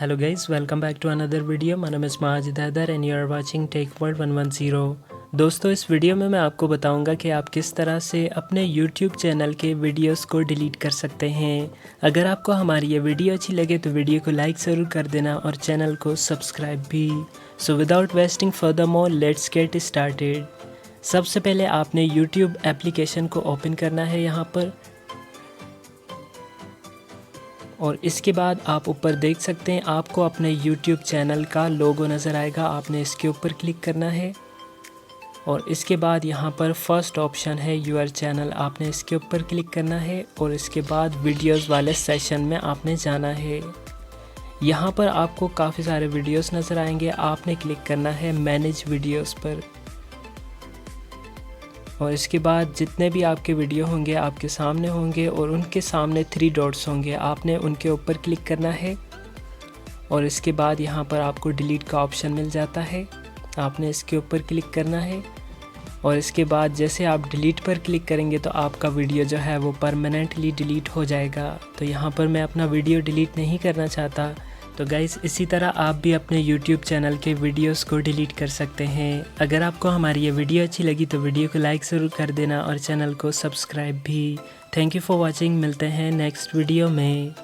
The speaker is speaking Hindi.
Hello guys, welcome back to another video. My name is Majid Haidar and you are watching Tech World 110. दोस्तों इस वीडियो में मैं आपको बताऊंगा कि आप किस तरह से अपने YouTube चैनल के वीडियोस को डिलीट कर सकते हैं। अगर आपको हमारी ये वीडियो अच्छी लगे तो वीडियो को लाइक ज़रूर कर देना और चैनल को सब्सक्राइब भी। So without wasting further more let's get started. सबसे पहले आपने YouTube एप्लीकेशन को ओपन करना है यहाँ पर, और इसके बाद आप ऊपर देख सकते हैं आपको अपने YouTube चैनल का लोगो नज़र आएगा। आपने इसके ऊपर क्लिक करना है और इसके बाद यहाँ पर फर्स्ट ऑप्शन है योर चैनल, आपने इसके ऊपर क्लिक करना है और इसके बाद वीडियोस वाले सेशन में आपने जाना है। यहाँ पर आपको काफ़ी सारे वीडियोस नज़र आएंगे, आपने क्लिक करना है मैनेज वीडियोस पर और इसके बाद जितने भी आपके वीडियो होंगे आपके सामने होंगे और उनके सामने 3 डॉट्स होंगे, आपने उनके ऊपर क्लिक करना है और इसके बाद यहाँ पर आपको डिलीट का ऑप्शन मिल जाता है, आपने इसके ऊपर क्लिक करना है और इसके बाद जैसे आप डिलीट पर क्लिक करेंगे तो आपका वीडियो जो है वो परमानेंटली डिलीट हो जाएगा। तो यहाँ पर मैं अपना वीडियो डिलीट नहीं करना चाहता, तो गाइस इसी तरह आप भी अपने YouTube चैनल के वीडियोस को डिलीट कर सकते हैं। अगर आपको हमारी ये वीडियो अच्छी लगी तो वीडियो को लाइक ज़रूर कर देना और चैनल को सब्सक्राइब भी। थैंक यू फॉर वॉचिंग, मिलते हैं नेक्स्ट वीडियो में।